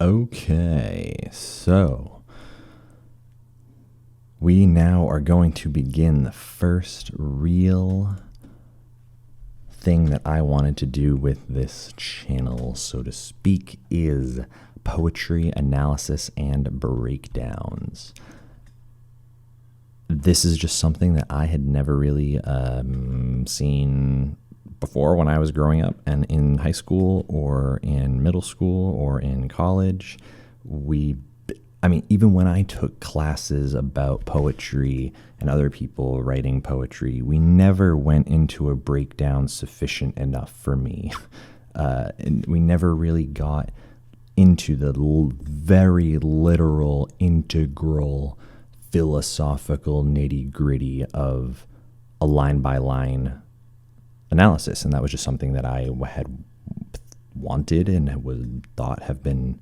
Okay, so we now are going to begin the first real thing that I wanted to do with this channel, so to speak, is poetry analysis and breakdowns. This is just something that I had never really seen before when I was growing up and in high school or in middle school or in college. Even when I took classes about poetry and other people writing poetry, we never went into a breakdown sufficient enough for me. And we never really got into the very literal, integral, philosophical nitty-gritty of a line-by-line analysis, and that was just something that I had wanted and thought have been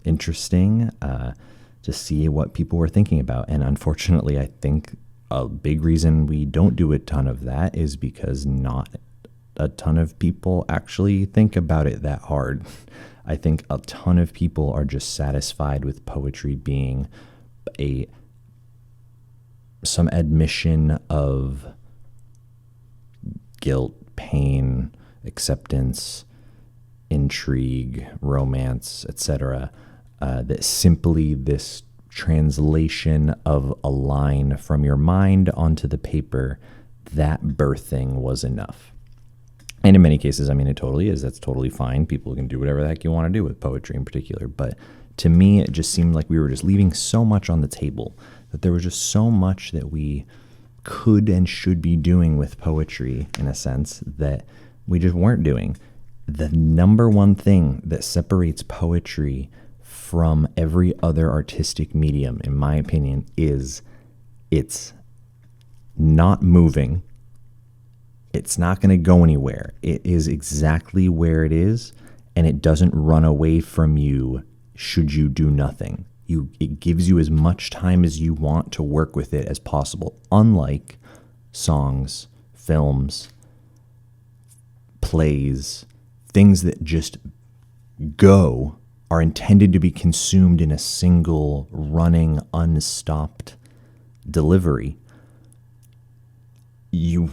interesting to see what people were thinking about. And unfortunately, I think a big reason we don't do a ton of that is because not a ton of people actually think about it that hard. I think a ton of people are just satisfied with poetry being some admission of guilt, pain, acceptance, intrigue, romance, etc. That simply this translation of a line from your mind onto the paper, that birthing was enough. And in many cases, it totally is. That's totally fine. People can do whatever the heck you want to do with poetry in particular. But to me, it just seemed like we were just leaving so much on the table, that there was just so much that we could and should be doing with poetry, in a sense, that we just weren't doing. The number one thing that separates poetry from every other artistic medium, in my opinion, is it's not moving. It's not going to go anywhere. It is exactly where it is, and it doesn't run away from you should you do nothing. It gives you as much time as you want to work with it as possible, unlike songs, films, plays, things that just are intended to be consumed in a single running, unstopped delivery. You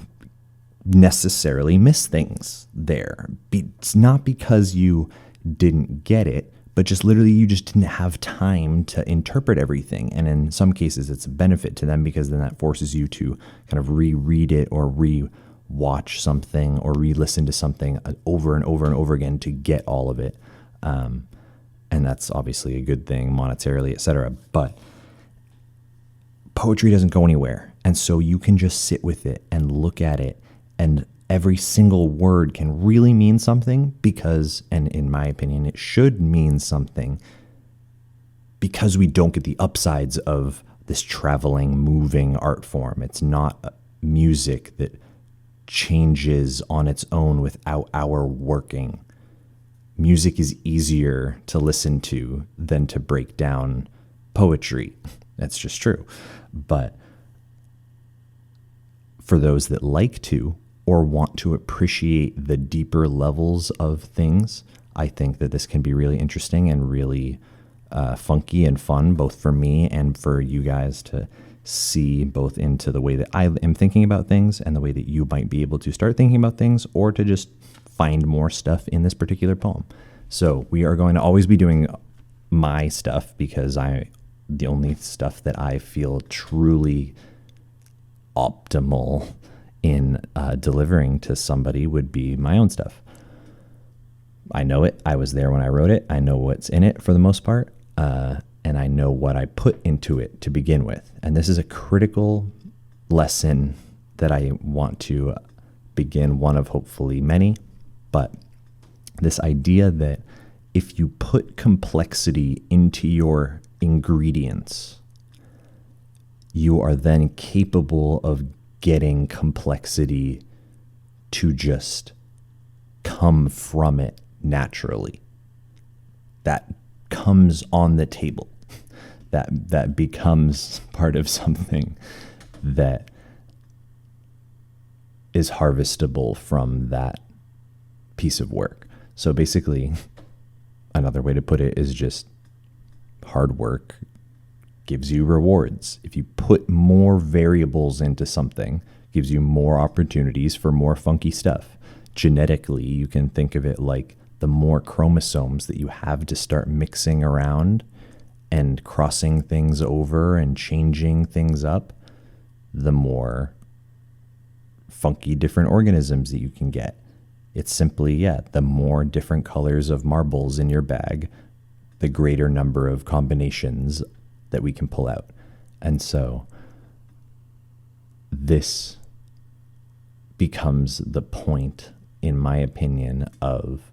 necessarily miss things there. It's not because you didn't get it, but just literally you just didn't have time to interpret everything. And in some cases, it's a benefit to them because then that forces you to kind of reread it or re-watch something or re-listen to something over and over and over again to get all of it. And that's obviously a good thing monetarily, etc. But poetry doesn't go anywhere. And so you can just sit with it and look at it, and every single word can really mean something because, and in my opinion, it should mean something because we don't get the upsides of this traveling, moving art form. It's not music that changes on its own without our working. Music is easier to listen to than to break down poetry. That's just true. But for those that like to, or want to appreciate the deeper levels of things, I think that this can be really interesting and really funky and fun, both for me and for you guys to see both into the way that I am thinking about things and the way that you might be able to start thinking about things, or to just find more stuff in this particular poem. So we are going to always be doing my stuff because the only stuff that I feel truly optimal in delivering to somebody would be my own stuff. I know it. I was there when I wrote it. I know what's in it for the most part. And I know what I put into it to begin with. And this is a critical lesson that I want to begin, one of hopefully many. But this idea that if you put complexity into your ingredients, you are then capable of getting complexity to just come from it naturally. That comes on the table. That becomes part of something that is harvestable from that piece of work. So basically, another way to put it is just hard work gives you rewards. If you put more variables into something, gives you more opportunities for more funky stuff. Genetically, you can think of it like the more chromosomes that you have to start mixing around and crossing things over and changing things up, the more funky different organisms that you can get. It's simply, the more different colors of marbles in your bag, the greater number of combinations that we can pull out. And so this becomes the point, in my opinion, of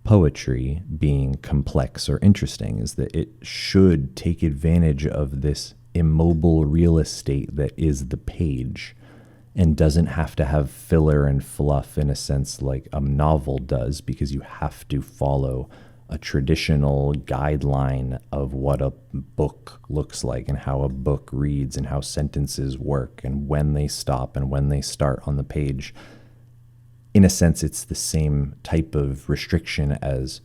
poetry being complex or interesting, is that it should take advantage of this immobile real estate that is the page, and doesn't have to have filler and fluff in a sense like a novel does, because you have to follow a traditional guideline of what a book looks like and how a book reads and how sentences work and when they stop and when they start on the page. In a sense, it's the same type of restriction as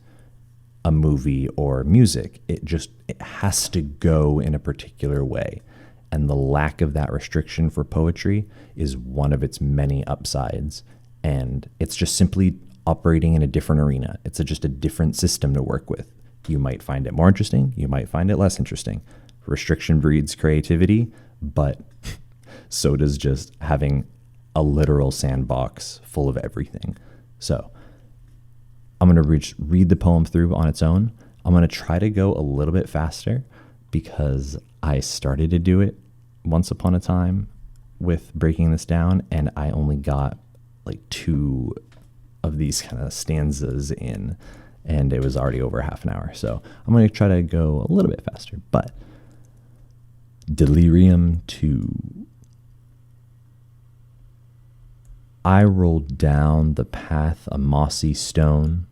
a movie or music. It has to go in a particular way. And the lack of that restriction for poetry is one of its many upsides. And it's just simply operating in a different arena. It's just a different system to work with. You might find it more interesting. You might find it less interesting. Restriction breeds creativity, but so does just having a literal sandbox full of everything. So I'm going to read the poem through on its own. I'm going to try to go a little bit faster because I started to do it once upon a time with breaking this down, and I only got like 2 of these kind of stanzas in, and it was already over half an hour. So I'm going to try to go a little bit faster. But Delirium 2. I rolled down the path a mossy stone,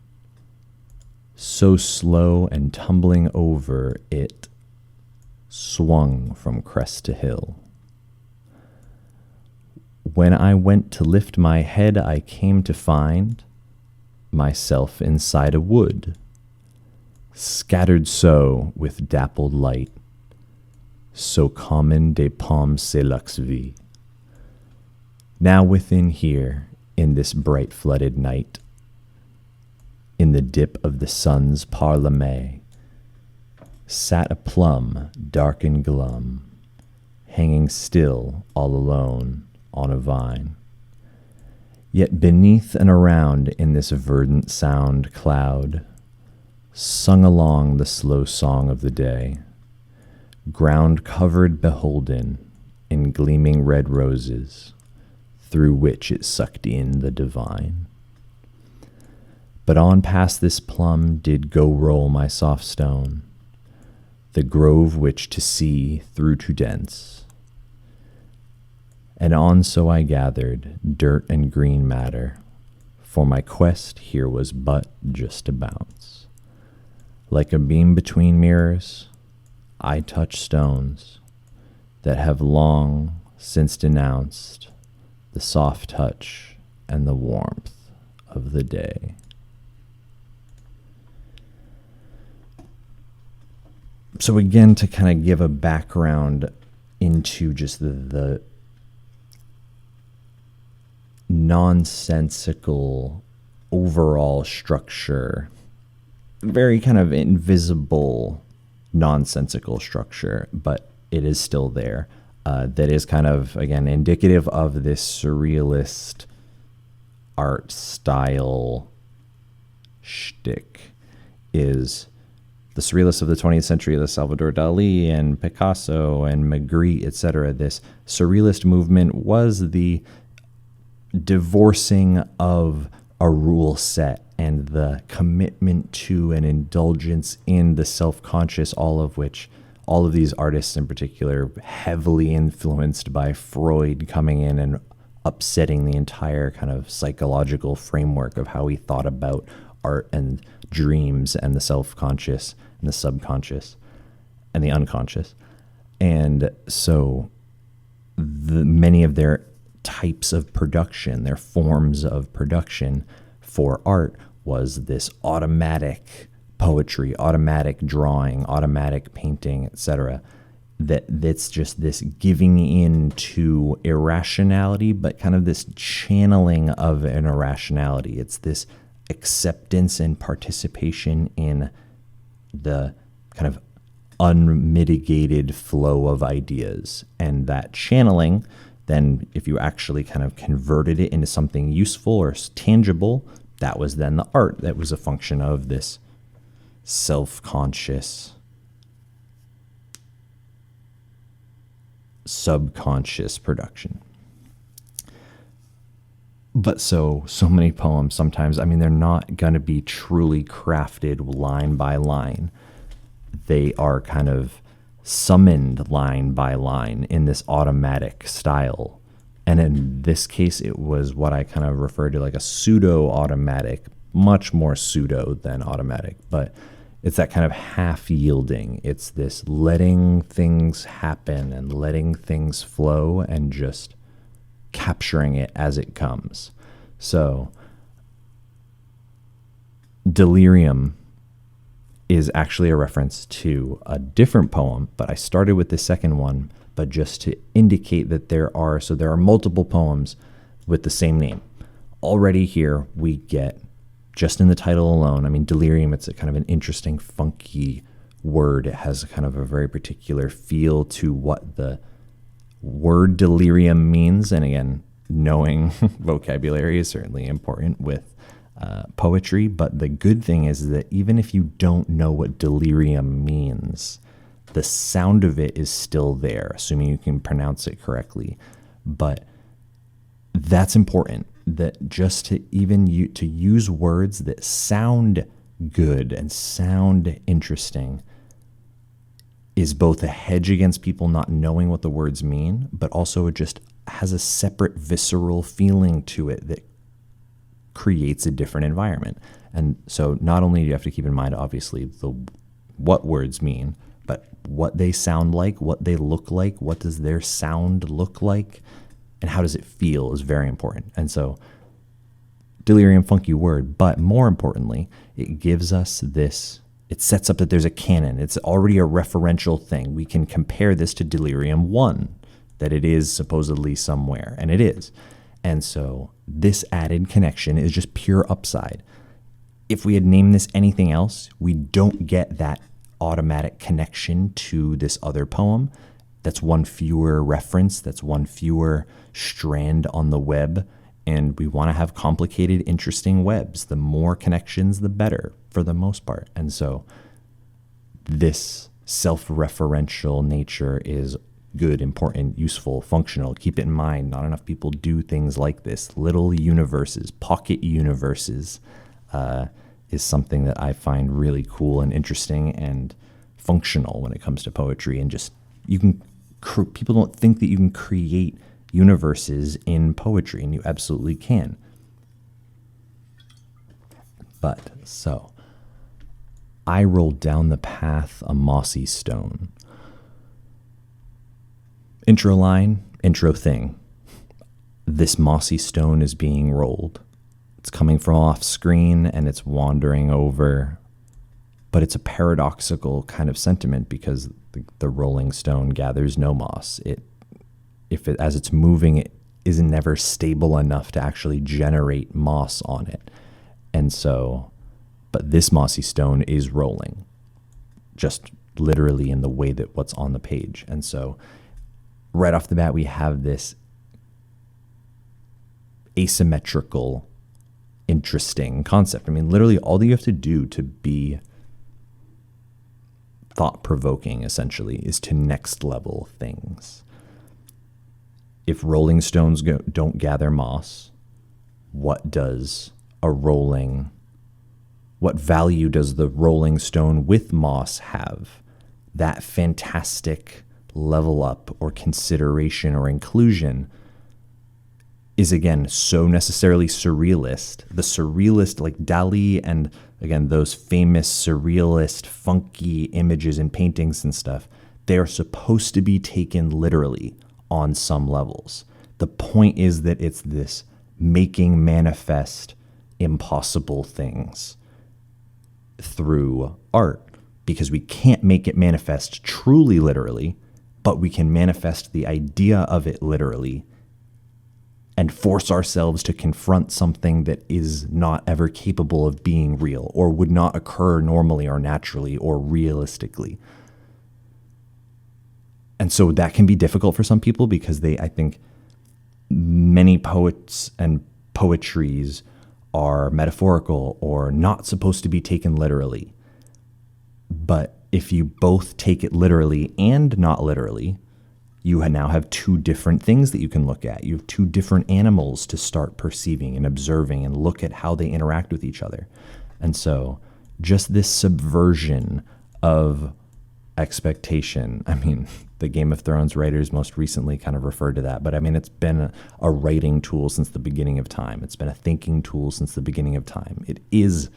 so slow and tumbling over it, swung from crest to hill. When I went to lift my head, I came to find myself inside a wood, scattered so with dappled light, so common des pommes c'est lux vie. Now within here, in this bright flooded night, in the dip of the sun's parlement, sat a plum, dark and glum, hanging still all alone on a vine. Yet beneath and around in this verdant sound cloud, sung along the slow song of the day, ground covered beholden in gleaming red roses, through which it sucked in the divine. But on past this plum did go roll my soft stone, the grove which to see through to dense. And on so I gathered dirt and green matter, for my quest here was but just a bounce. Like a beam between mirrors, I touch stones that have long since denounced the soft touch and the warmth of the day. So again, to kind of give a background into just the nonsensical overall structure, very kind of invisible nonsensical structure, but it is still there. That is kind of, again, indicative of this surrealist art style shtick. Is the surrealists of the 20th century, the Salvador Dali and Picasso and Magritte, etc. This surrealist movement was the divorcing of a rule set and the commitment to an indulgence in the self-conscious, all of these artists in particular heavily influenced by Freud coming in and upsetting the entire kind of psychological framework of how he thought about art and dreams and the self-conscious and the subconscious and the unconscious. And so many of their types of production, their forms of production for art was this automatic poetry, automatic drawing, automatic painting, etc. That's just this giving in to irrationality, but kind of this channeling of an irrationality. It's this acceptance and participation in the kind of unmitigated flow of ideas. And that channeling, then if you actually kind of converted it into something useful or tangible, that was then the art. That was a function of this self-conscious, subconscious production. But so many poems sometimes, I mean, they're not going to be truly crafted line by line. They are kind of summoned line by line in this automatic style. And in this case, it was what I kind of refer to like a pseudo-automatic, much more pseudo than automatic, but it's that kind of half yielding. It's this letting things happen and letting things flow and just capturing it as it comes. So delirium is actually a reference to a different poem, but I started with the second one, but just to indicate that there are multiple poems with the same name. Already here we get, just in the title alone, I mean, delirium, it's a kind of an interesting, funky word. It has kind of a very particular feel to what the word delirium means. And again, knowing vocabulary is certainly important with poetry. But the good thing is that even if you don't know what delirium means, the sound of it is still there, assuming you can pronounce it correctly. But that's important, that just to even to use words that sound good and sound interesting is both a hedge against people not knowing what the words mean, but also it just has a separate visceral feeling to it that creates a different environment. And so not only do you have to keep in mind, obviously, what words mean, but what they sound like, what they look like, what does their sound look like, and how does it feel is very important. And so delirium, funky word, but more importantly, it gives us this, it sets up that there's a canon. It's already a referential thing. We can compare this to delirium 1, that it is supposedly somewhere, and it is. And so this added connection is just pure upside. If we had named this anything else, we don't get that automatic connection to this other poem. That's one fewer reference, that's one fewer strand on the web. And we want to have complicated, interesting webs. The more connections, the better for the most part. And so this self-referential nature is good, important, useful, functional. Keep it in mind, not enough people do things like this. Little universes, pocket universes, is something that I find really cool and interesting and functional when it comes to poetry. And just, people don't think that you can create universes in poetry, and you absolutely can. But so I rolled down the path a mossy stone. Intro line, intro thing. This mossy stone is being rolled. It's coming from off screen and it's wandering over, but it's a paradoxical kind of sentiment because the rolling stone gathers no moss. As it's moving, it is never stable enough to actually generate moss on it. And so, but this mossy stone is rolling, just literally in the way that what's on the page. And so right off the bat, we have this asymmetrical, interesting concept. I mean, literally all that you have to do to be thought-provoking, essentially, is to next level things. If rolling stones don't gather moss, what value does the rolling stone with moss have? That fantastic level up or consideration or inclusion is, again, so necessarily surrealist. The surrealist, like Dali and, again, those famous surrealist, funky images and paintings and stuff, they are supposed to be taken literally on some levels. The point is that it's this making manifest impossible things. through art, because we can't make it manifest truly literally, but we can manifest the idea of it literally and force ourselves to confront something that is not ever capable of being real or would not occur normally or naturally or realistically. And so that can be difficult for some people because I think many poets and poetries are metaphorical or not supposed to be taken literally. But if you both take it literally and not literally, you now have two different things that you can look at. You have two different animals to start perceiving and observing and look at how they interact with each other. And so just this subversion of expectation, I mean, the Game of Thrones writers most recently kind of referred to that, but I mean, it's been a writing tool since the beginning of time. It's been a thinking tool since the beginning of time. It is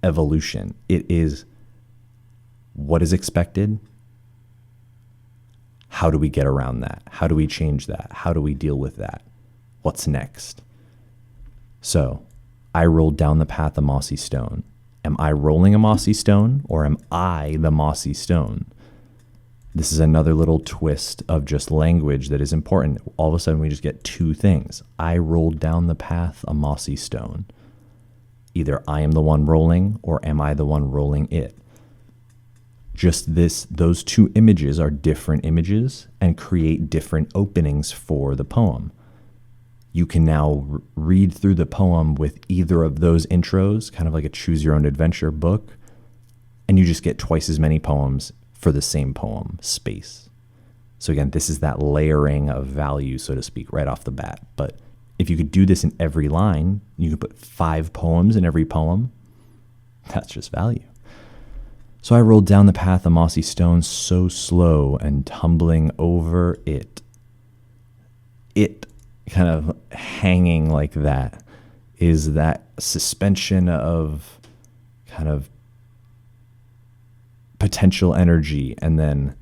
evolution. It is what is expected. How do we get around that? How do we change that? How do we deal with that? What's next? So I rolled down the path a mossy stone. Am I rolling a mossy stone, or am I the mossy stone? This is another little twist of just language that is important. All of a sudden we just get two things. I rolled down the path a mossy stone. Either I am the one rolling, or am I the one rolling it? Just those two images are different images and create different openings for the poem. You can now read through the poem with either of those intros, kind of like a choose your own adventure book, and you just get twice as many poems for the same poem space. So again, this is that layering of value, so to speak, right off the bat. But if you could do this in every line, you could put 5 poems in every poem. That's just value. So I rolled down the path a mossy stone, so slow and tumbling over it. It kind of hanging like that is that suspension of kind of potential energy and then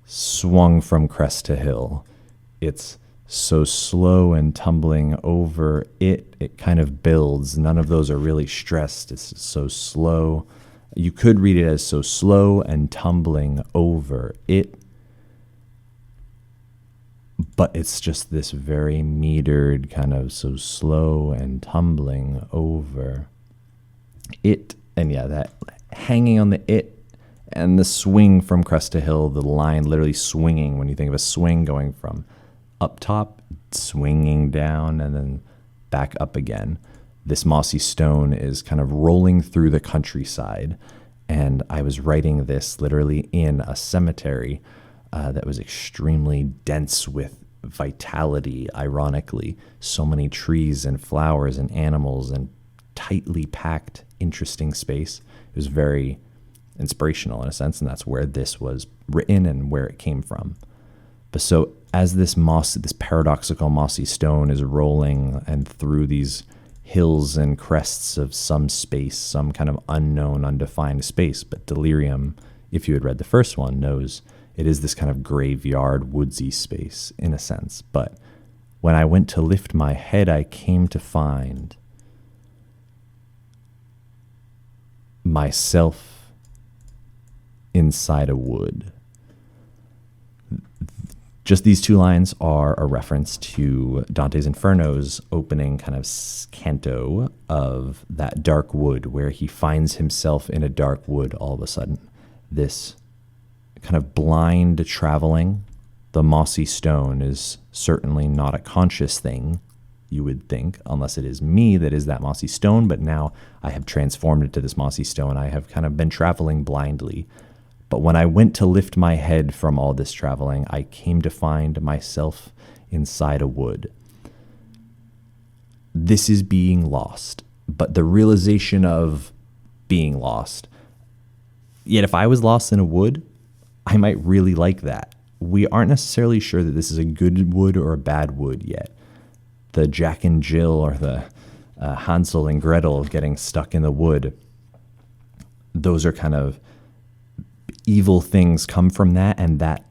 swung from crest to hill. It's so slow and tumbling over it. It kind of builds. None of those are really stressed. It's so slow. You could read it as so slow and tumbling over it, but it's just this very metered kind of so slow and tumbling over it. And yeah, that hanging on the it and the swing from crest to hill, the line literally swinging. When you think of a swing going from up top, swinging down, and then back up again. This mossy stone is kind of rolling through the countryside. And I was writing this literally in a cemetery that was extremely dense with vitality, ironically. So many trees and flowers and animals and tightly packed, interesting space. It was very inspirational in a sense, and that's where this was written and where it came from. But so as this paradoxical mossy stone is rolling and through these hills and crests of some space, some kind of unknown, undefined space. But Delirium, if you had read the first one, knows it is this kind of graveyard, woodsy space in a sense. But when I went to lift my head, I came to find myself inside a wood. Just these two lines are a reference to Dante's Inferno's opening kind of canto of that dark wood, where he finds himself in a dark wood all of a sudden. This kind of blind traveling. The mossy stone is certainly not a conscious thing, you would think, unless it is me that is that mossy stone. But now I have transformed into this mossy stone. I have kind of been traveling blindly. But when I went to lift my head from all this traveling, I came to find myself inside a wood. This is being lost, but the realization of being lost. Yet if I was lost in a wood, I might really like that. We aren't necessarily sure that this is a good wood or a bad wood yet. The Jack and Jill or the Hansel and Gretel getting stuck in the wood, those are kind of evil things come from that, and that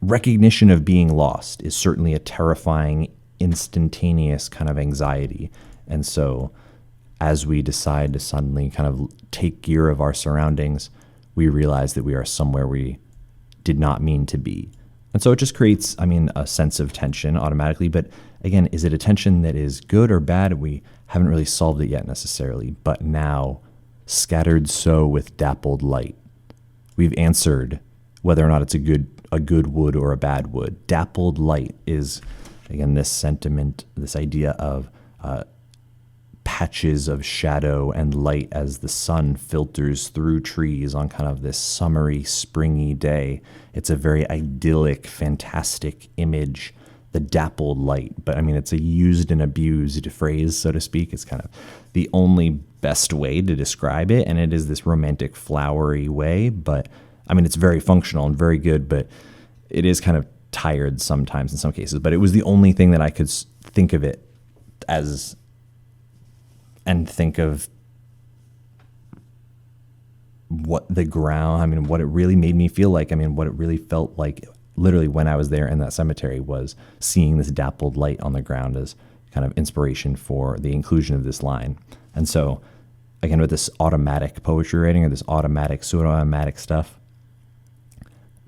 recognition of being lost is certainly a terrifying, instantaneous kind of anxiety. And so as we decide to suddenly kind of take gear of our surroundings, we realize that we are somewhere we did not mean to be. And so it just creates, a sense of tension automatically. But again, is it a tension that is good or bad? We haven't really solved it yet necessarily. But now, scattered so with dappled light, we've answered whether or not it's a good wood or a bad wood. Dappled light is, again, this sentiment, this idea of patches of shadow and light as the sun filters through trees on kind of this summery, springy day. It's a very idyllic, fantastic image, the dappled light. But it's a used and abused phrase, so to speak. It's kind of the only best way to describe it. And it is this romantic, flowery way. But it's very functional and very good, but it is kind of tired sometimes in some cases. But it was the only thing that I could think of it as, and think of what the ground, what it really made me feel like. What it really felt like literally when I was there in that cemetery was seeing this dappled light on the ground as kind of inspiration for the inclusion of this line. And so, again, with this automatic poetry writing or this automatic, pseudo-automatic stuff,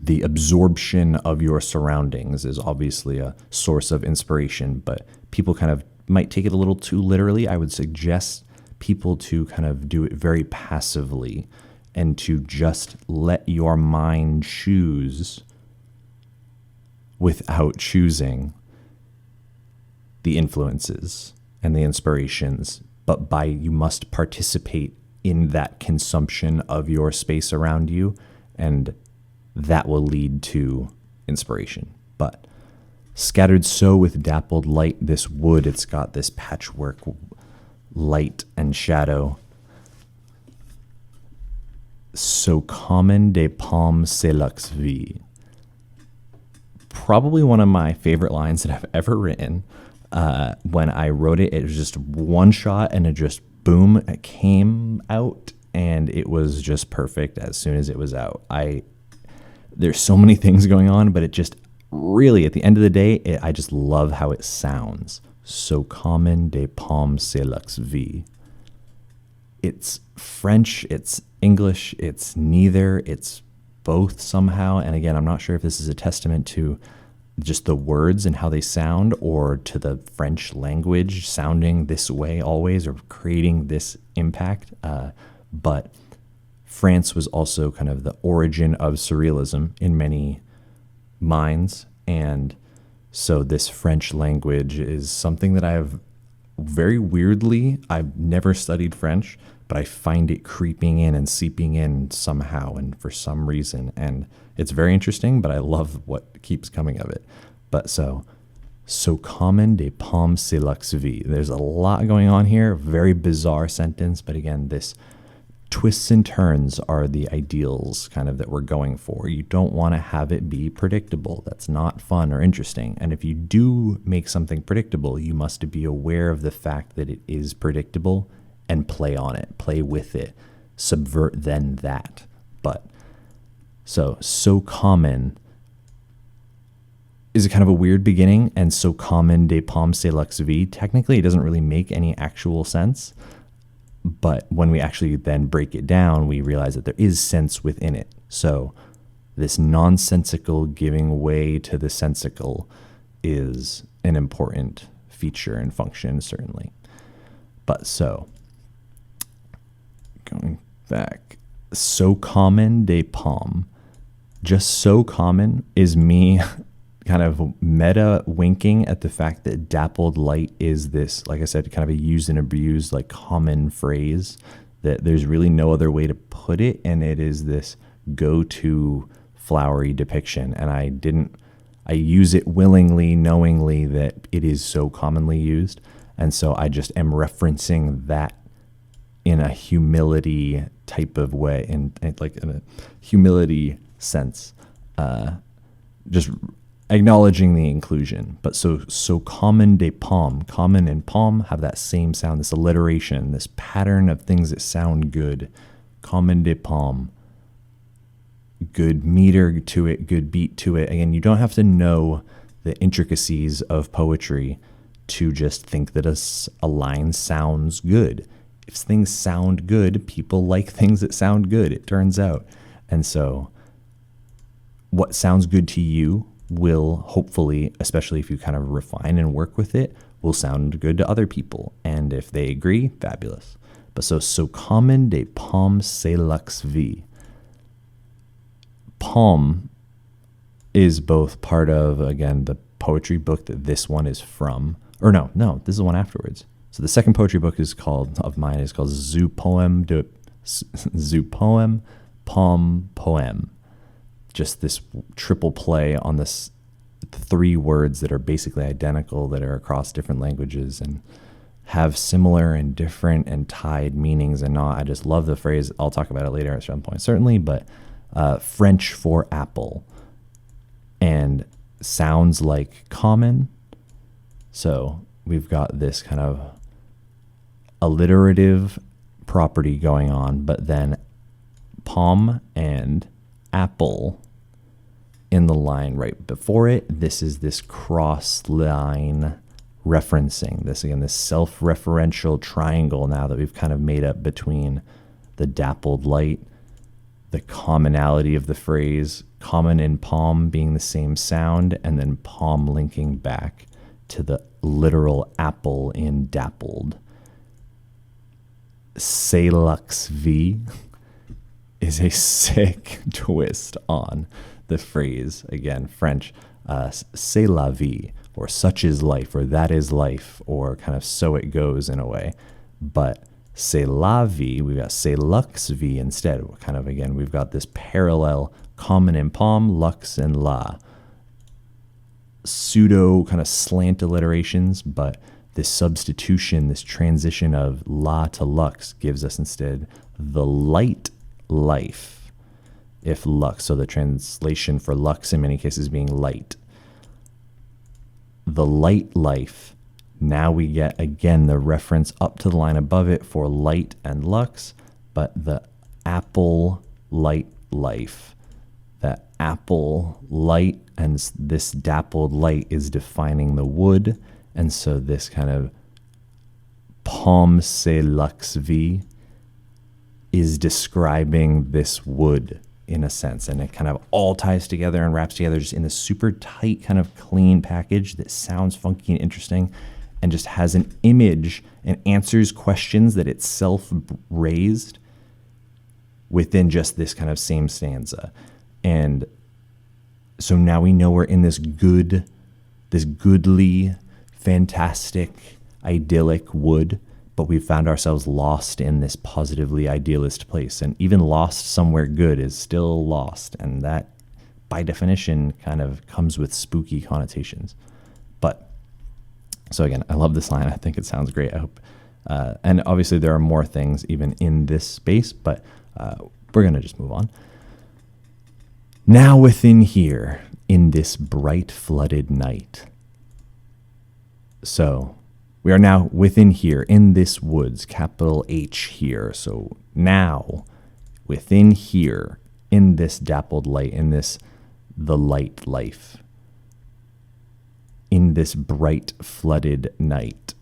the absorption of your surroundings is obviously a source of inspiration, but people kind of might take it a little too literally. I would suggest people to kind of do it very passively and to just let your mind choose without choosing the influences and the inspirations, but you must participate in that consumption of your space around you, and that will lead to inspiration. But scattered so with dappled light, this wood, it's got this patchwork light and shadow. So common des pommes c'est lux vie. Probably one of my favorite lines that I've ever written. When I wrote it, it was just one shot and it just boom, it came out and it was just perfect as soon as it was out. There's so many things going on, but it just really, at the end of the day, I just love how it sounds. So common des pommes c'est lux vie. It's French, it's English, it's neither, it's both somehow. And again, I'm not sure if this is a testament to just the words and how they sound, or to the French language sounding this way always, or creating this impact. But France was also kind of the origin of surrealism in many minds. And so this French language is something that I've never studied French, but I find it creeping in and seeping in somehow and for some reason. And it's very interesting, but I love what keeps coming of it. But so common des pommes c'est lux vie. There's a lot going on here, very bizarre sentence, but again, this twists and turns are the ideals kind of that we're going for. You don't want to have it be predictable. That's not fun or interesting. And if you do make something predictable, you must be aware of the fact that it is predictable and play on it, play with it, subvert then that. But so common is a kind of a weird beginning, and so common des pommes c'est lux vie. Technically, it doesn't really make any actual sense. But when we actually then break it down, we realize that there is sense within it. So this nonsensical giving way to the sensical is an important feature and function, certainly. But so, going back, so common des pommes, just so common is me kind of meta winking at the fact that dappled light is this, like I said, kind of a used and abused, like common phrase that there's really no other way to put it. And it is this go-to flowery depiction. And I use it willingly, knowingly that it is so commonly used. And so I just am referencing that in a humility type of way, in a humility sense, just acknowledging the inclusion. But so common des pommes, common and pomme have that same sound, this alliteration, this pattern of things that sound good. Common des pommes, good meter to it, good beat to it. Again, you don't have to know the intricacies of poetry to just think that a line sounds good. if things sound good, people like things that sound good, it turns out. And so what sounds good to you will hopefully, especially if you kind of refine and work with it, will sound good to other people. And if they agree, fabulous. But so common de pomme c'est lux vie. Pomme is both part of, again, the poetry book that this one is from. Or no, this is the one afterwards. So the second poetry book of mine is called Zu Poem, Pomme, Poem. Just this triple play on this 3 words that are basically identical, that are across different languages and have similar and different and tied meanings and not. I just love the phrase. I'll talk about it later at some point, certainly, but French for apple, and sounds like common. So we've got this kind of alliterative property going on, but then pomme and apple in the line right before it. This is this cross line referencing this, again, this self-referential triangle now that we've kind of made up between the dappled light, the commonality of the phrase, common and pomme being the same sound, and then pomme linking back to the literal apple in dappled. C'est lux vie is a sick twist on the phrase, again, French, c'est la vie, or such is life, or that is life, or kind of so it goes in a way. But c'est la vie, we've got c'est lux vie instead. Kind of, again, we've got this parallel common and pomme, lux and la. Pseudo kind of slant alliterations, but this substitution, this transition of la to lux gives us instead the light life. If lux, so the translation for lux in many cases being light. The light life. Now we get, again, the reference up to the line above it for light and lux, but the apple light life. That apple light and this dappled light is defining the wood. And so this kind of pomme c'est lux vie is describing this wood in a sense. And it kind of all ties together and wraps together just in this super tight kind of clean package that sounds funky and interesting and just has an image and answers questions that itself raised within just this kind of same stanza. And so now we know we're in this goodly, fantastic, idyllic wood, but we found ourselves lost in this positively idealist place. And even lost somewhere good is still lost. And that, by definition, kind of comes with spooky connotations. But, so again, I love this line. I think it sounds great. I hope. And obviously there are more things even in this space, but we're going to just move on. Now within here, in this bright flooded night. So we are now within here, in this woods, capital H here. So now within here, in this dappled light, in this, the light life, in this bright flooded night.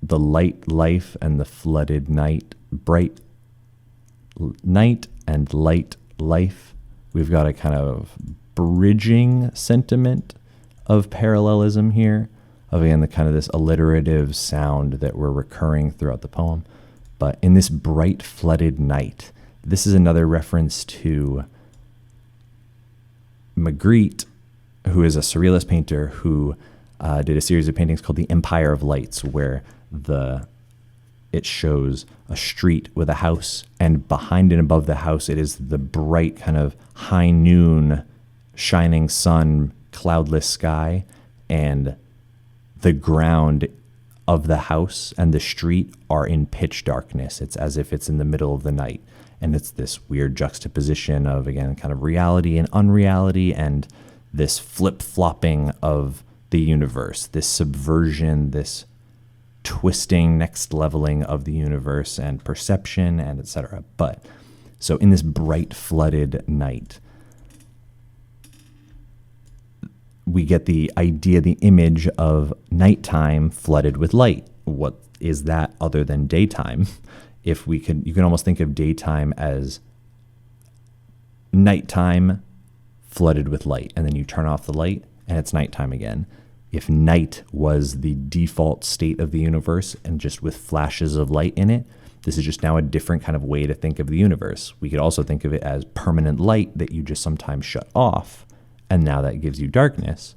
The light life and the flooded night, bright night and light life. We've got a kind of bridging sentiment of parallelism here, of again the kind of this alliterative sound that we're recurring throughout the poem. But in this bright flooded night, this is another reference to Magritte, who is a surrealist painter who did a series of paintings called The Empire of Lights, where it shows a street with a house, and behind and above the house, it is the bright kind of high noon, shining sun, cloudless sky, and the ground of the house and the street are in pitch darkness. It's as if it's in the middle of the night. And it's this weird juxtaposition of, again, kind of reality and unreality, and this flip-flopping of the universe, this subversion, this twisting, next leveling of the universe and perception and etc. But so in this bright flooded night, we get the idea, the image of nighttime flooded with light. What is that other than daytime? If we could, you can almost think of daytime as nighttime flooded with light, and then you turn off the light and it's nighttime again. If night was the default state of the universe and just with flashes of light in it, this is just now a different kind of way to think of the universe. We could also think of it as permanent light that you just sometimes shut off, and now that gives you darkness.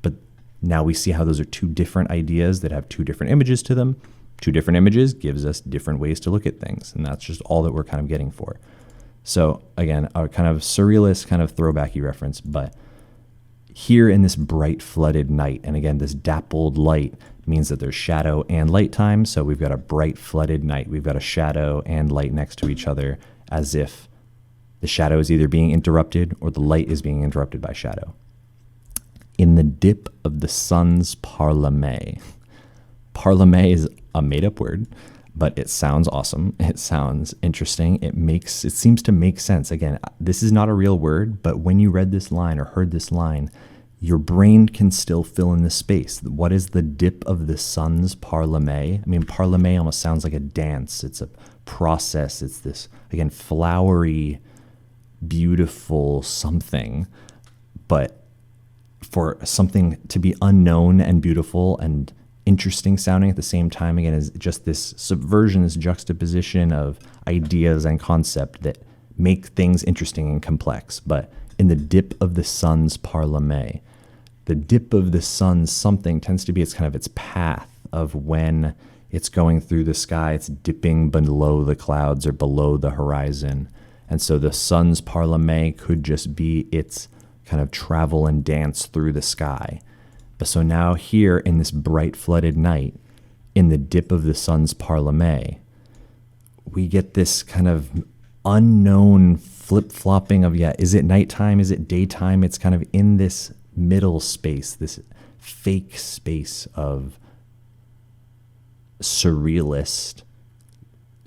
But now we see how those are two different ideas that have two different images to them. Two different images gives us different ways to look at things, and that's just all that we're kind of getting for. So again, a kind of surrealist, kind of throwbacky reference, but here in this bright flooded night, and again, this dappled light means that there's shadow and light time. So we've got a bright flooded night. We've got a shadow and light next to each other, as if the shadow is either being interrupted or the light is being interrupted by shadow. In the dip of the sun's parleme. Parleme is a made-up word, but it sounds awesome. It sounds interesting. It seems to make sense. Again, this is not a real word, but when you read this line or heard this line, your brain can still fill in the space. What is the dip of the sun's parleme? I mean, parleme almost sounds like a dance. It's a process. It's this, again, flowery, beautiful something. But for something to be unknown and beautiful and interesting sounding at the same time, again, is just this subversion, this juxtaposition of ideas and concept that make things interesting and complex. But in the dip of the sun's parleme, the dip of the sun's something tends to be its path of when it's going through the sky, it's dipping below the clouds or below the horizon. And so the sun's parleme could just be its kind of travel and dance through the sky. But so now here in this bright flooded night, in the dip of the sun's parleme, we get this kind of unknown flip-flopping of, is it nighttime? Is it daytime? It's kind of in this middle space, this fake space of surrealist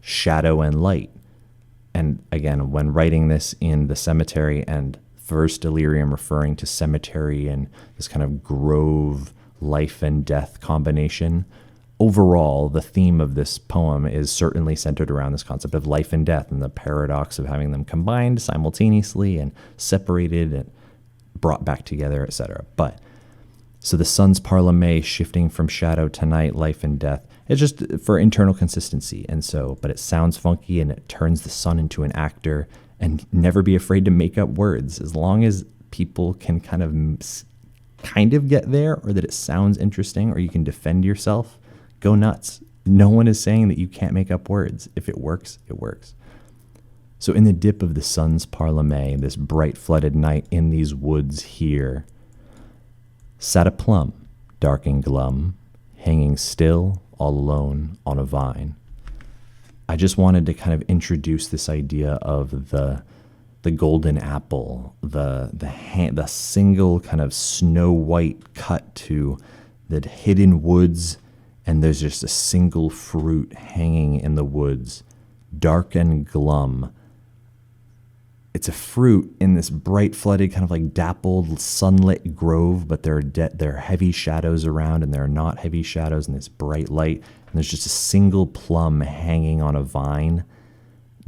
shadow and light. And again, when writing this in the cemetery, and first delirium referring to cemetery and this kind of grove life and death combination, overall, the theme of this poem is certainly centered around this concept of life and death and the paradox of having them combined simultaneously and separated and brought back together, etc. But so the sun's parleme shifting from shadow to night, life and death, it's just for internal consistency. And so, but it sounds funky and it turns the sun into an actor. And never be afraid to make up words, as long as people can kind of get there, or that it sounds interesting, or you can defend yourself. Go nuts. No one is saying that you can't make up words. If it works, it works. So in the dip of the sun's parleme, this bright flooded night in these woods here, sat a plum, dark and glum, hanging still, all alone on a vine. I just wanted to kind of introduce this idea of the golden apple, the single kind of snow white cut to the hidden woods, and there's just a single fruit hanging in the woods, dark and glum. It's a fruit in this bright, flooded, kind of like dappled, sunlit grove, but there are heavy shadows around, and there are not heavy shadows in this bright light. And there's just a single plum hanging on a vine,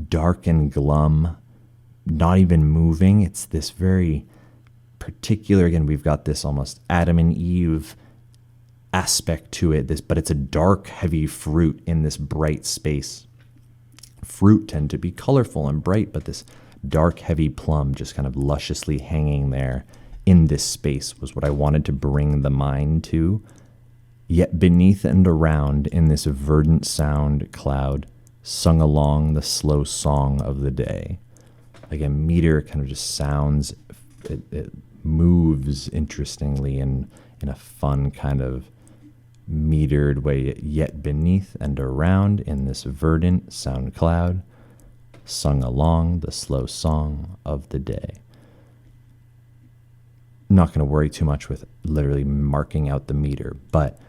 dark and glum, not even moving. It's this very particular, again, we've got this almost Adam and Eve aspect to it, but it's a dark, heavy fruit in this bright space. Fruit tend to be colorful and bright, but this dark, heavy plum just kind of lusciously hanging there in this space was what I wanted to bring the mind to. Yet beneath and around in this verdant sound cloud, sung along the slow song of the day. Again, meter kind of just sounds, it moves interestingly in a fun kind of metered way. Yet beneath and around in this verdant sound cloud, sung along the slow song of the day. I'm not going to worry too much with literally marking out the meter, but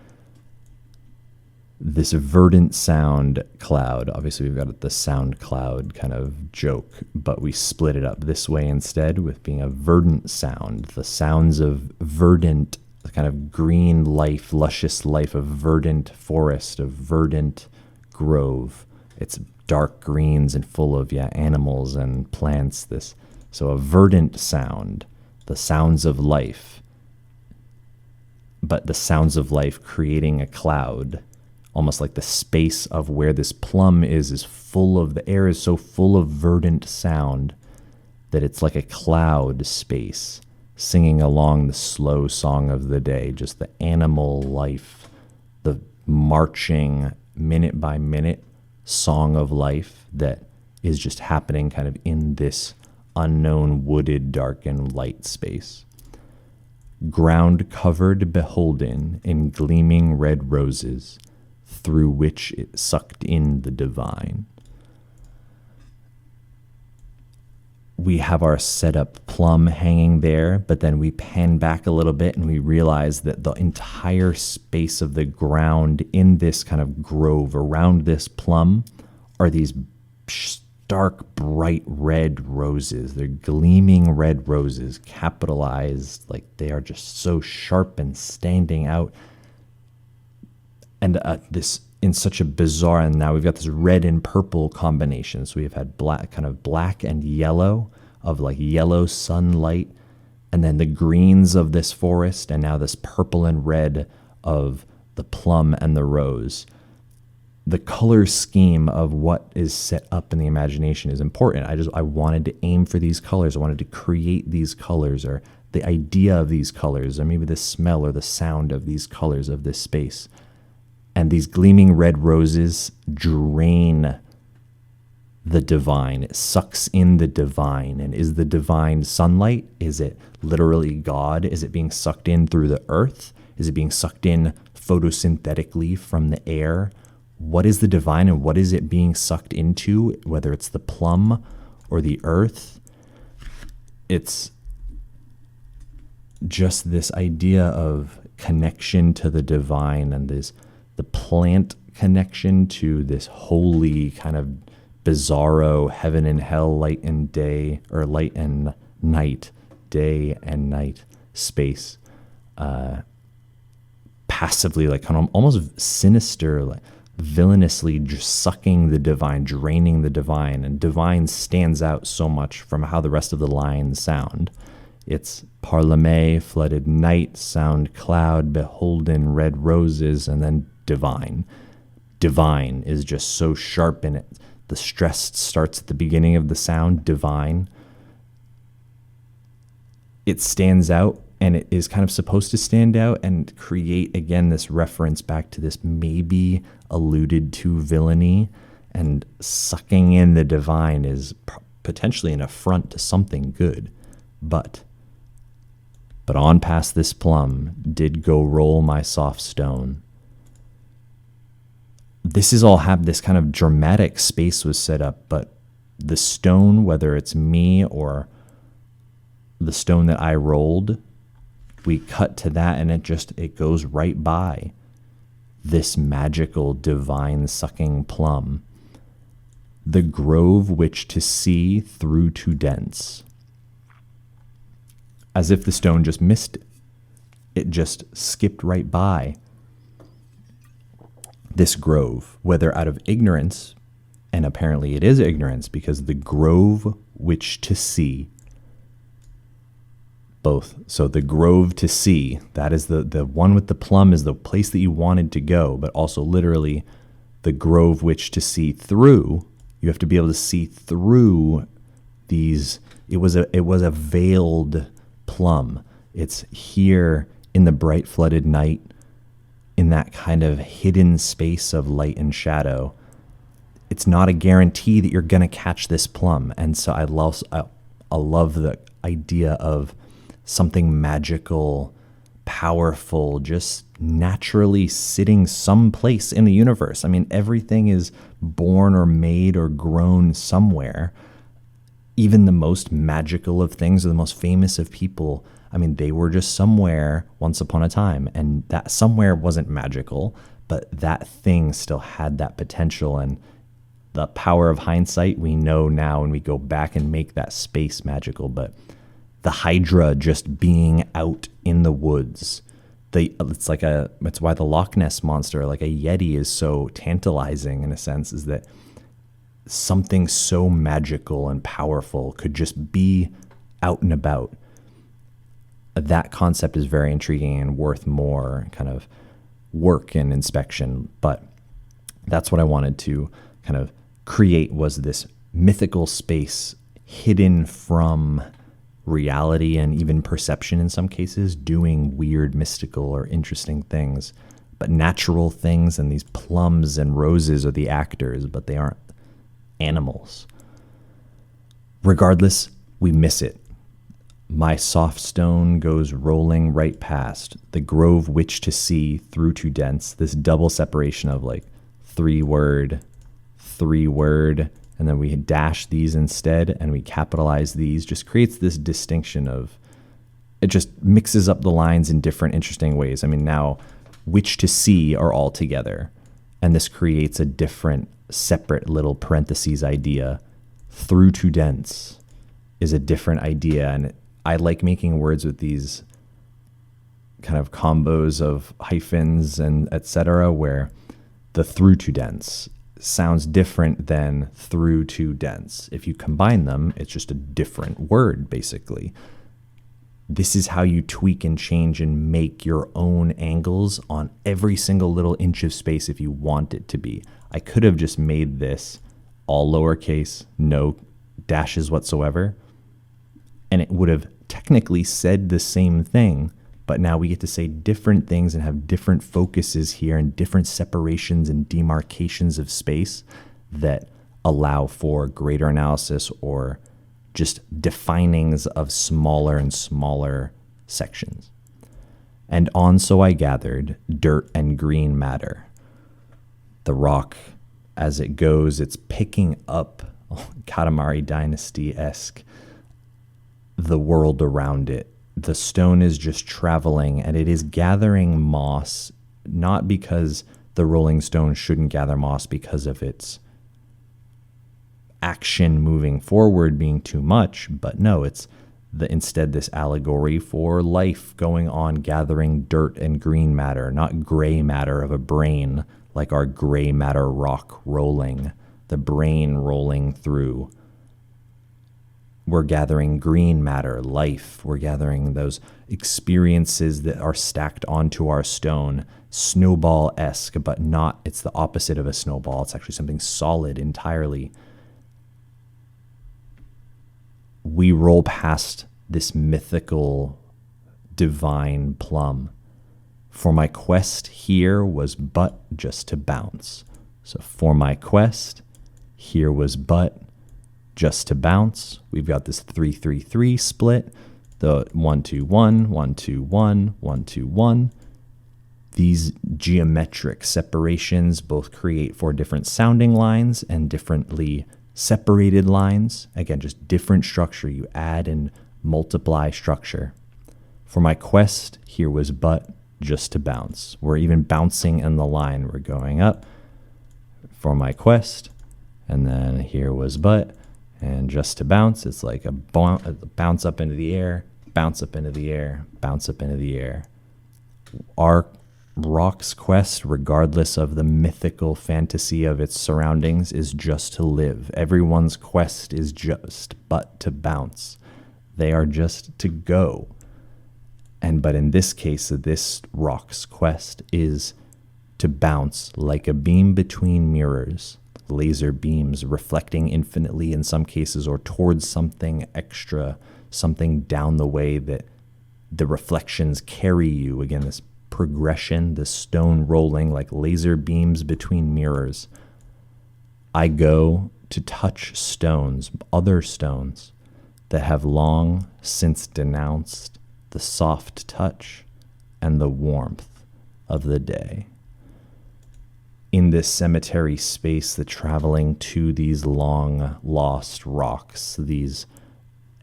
this verdant sound cloud, obviously we've got the sound cloud kind of joke, but we split it up this way instead with being a verdant sound. The sounds of verdant the kind of green life, luscious life of verdant forest, of verdant grove. It's dark greens and full of animals and plants. So a verdant sound, the sounds of life, but the sounds of life creating a cloud, almost like the space of where this plum is full of, the air is so full of verdant sound that it's like a cloud space singing along the slow song of the day, just the animal life, the marching minute by minute song of life that is just happening kind of in this unknown wooded, darkened light space. Ground covered beholden in gleaming red roses, through which it sucked in the divine. We have our setup plum hanging there, but then we pan back a little bit and we realize that the entire space of the ground in this kind of grove around this plum are these stark, bright red roses. They're gleaming red roses, capitalized, like they are just so sharp and standing out. And this in such a bizarre, and now we've got this red and purple combination. So we've had kind of black and yellow, of like yellow sunlight, and then the greens of this forest, and now this purple and red of the plum and the rose. The color scheme of what is set up in the imagination is important. I wanted to aim for these colors. I wanted to create these colors, or the idea of these colors, or maybe the smell or the sound of these colors of this space. And these gleaming red roses drain the divine. It sucks in the divine. And is the divine sunlight? Is it literally God? Is it being sucked in through the earth? Is it being sucked in photosynthetically from the air? What is the divine and what is it being sucked into, whether it's the plum or the earth? It's just this idea of connection to the divine, and the plant connection to this holy kind of bizarro heaven and hell, light and day, or light and night, day and night space, passively, like kind of almost sinister, like villainously just sucking the divine, draining the divine. And divine stands out so much from how the rest of the lines sound. It's parleme, flooded night, sound cloud, beholden red roses, and then divine. Divine is just so sharp in it. The stress starts at the beginning of the sound, divine. It stands out, and it is kind of supposed to stand out and create, again, this reference back to this maybe alluded to villainy, and sucking in the divine is potentially an affront to something good. But on past this plum did go roll my soft stone. This is all this kind of dramatic space was set up, but the stone, whether it's me or the stone that I rolled, we cut to that and it goes right by this magical divine sucking plum. The grove which to see through too dense. As if the stone just missed it. It just skipped right by this grove, whether out of ignorance, and apparently it is ignorance, because the grove which to see, both. So the grove to see, that is the one with the plum, is the place that you wanted to go, but also literally the grove which to see through. You have to be able to see through these. It was a veiled plum. It's here in the bright flooded night, in that kind of hidden space of light and shadow. It's not a guarantee that you're going to catch this plum. And so I love the idea of something magical, powerful, just naturally sitting someplace in the universe. I mean, everything is born or made or grown somewhere. Even the most magical of things, or the most famous of people, I mean, they were just somewhere once upon a time, and that somewhere wasn't magical, but that thing still had that potential. And the power of hindsight, we know now when we go back and make that space magical. But the Hydra just being out in the woods, It's why the Loch Ness monster, like a Yeti, is so tantalizing in a sense, is that something so magical and powerful could just be out and about. That concept is very intriguing and worth more kind of work and inspection. But that's what I wanted to kind of create, was this mythical space hidden from reality and even perception in some cases, doing weird, mystical, or interesting things. But natural things, and these plums and roses are the actors, but they aren't animals. Regardless, we miss it. My soft stone goes rolling right past the grove which to see through too dense. This double separation of like three word, and then we dash these instead and we capitalize these, just creates this distinction of, it just mixes up the lines in different interesting ways. I mean, now which to see are all together, and this creates a different separate little parentheses idea. Through too dense is a different idea, and I like making words with these kind of combos of hyphens and etc., where the through too dense sounds different than through too dense. If you combine them, it's just a different word, basically. This is how you tweak and change and make your own angles on every single little inch of space if you want it to be. I could have just made this all lowercase, no dashes whatsoever, and it would have technically said the same thing, but now we get to say different things and have different focuses here and different separations and demarcations of space that allow for greater analysis or just definings of smaller and smaller sections. And on so I gathered dirt and green matter. The rock, as it goes, it's picking up Katamari Dynasty-esque the world around it. The stone is just traveling, and it is gathering moss, not because the rolling stone shouldn't gather moss because of its action moving forward being too much, but no, it's instead this allegory for life going on, gathering dirt and green matter, not gray matter of a brain like our gray matter rock rolling, the brain rolling through. We're gathering green matter, life. We're gathering those experiences that are stacked onto our stone, snowball-esque, but not, it's the opposite of a snowball. It's actually something solid entirely. We roll past this mythical, divine plum. For my quest here was but just to bounce. So for my quest, here was but just to bounce. We've got this 3-3-3 split, the 1-2-1, 1-2-1, 1-2-1. These geometric separations both create for different sounding lines and differently separated lines. Again, just different structure. You add and multiply structure. For my quest, here was but just to bounce. We're even bouncing in the line. We're going up for my quest, and then here was but, and just to bounce, it's like a bounce up into the air, bounce up into the air, bounce up into the air. Our rock's quest, regardless of the mythical fantasy of its surroundings, is just to live. Everyone's quest is just but to bounce. They are just to go. But in this case, this rock's quest is to bounce like a beam between mirrors, laser beams reflecting infinitely in some cases or towards something extra, something down the way that the reflections carry you. Again, this progression, this stone rolling like laser beams between mirrors. I go to touch stones, other stones that have long since denounced the soft touch and the warmth of the day. In this cemetery space, the traveling to these long lost rocks, these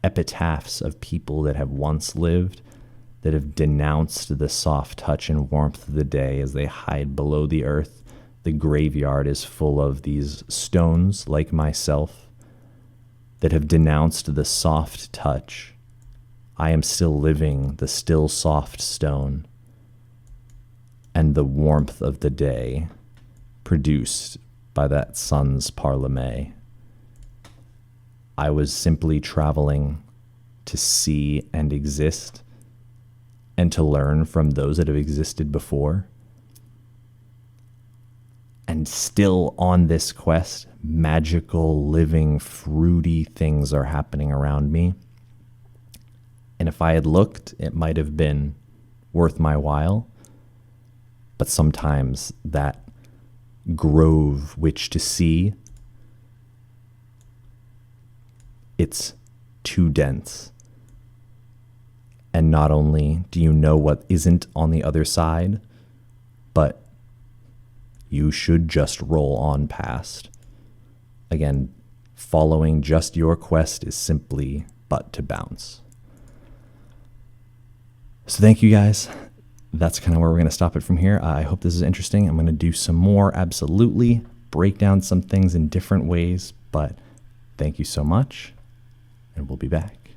epitaphs of people that have once lived, that have denounced the soft touch and warmth of the day as they hide below the earth. The graveyard is full of these stones, like myself, that have denounced the soft touch. I am still living the still soft stone. and the warmth of the day produced by that sun's parleme. I was simply traveling to see and exist and to learn from those that have existed before. And still on this quest, magical, living, fruity things are happening around me. And if I had looked, it might have been worth my while. But sometimes that grove which to see, it's too dense. And not only do you know what isn't on the other side, but you should just roll on past. Again, following just your quest is simply but to bounce. So thank you guys. That's kind of where we're going to stop it from here. I hope this is interesting. I'm going to do some more, absolutely, break down some things in different ways, but thank you so much, and we'll be back.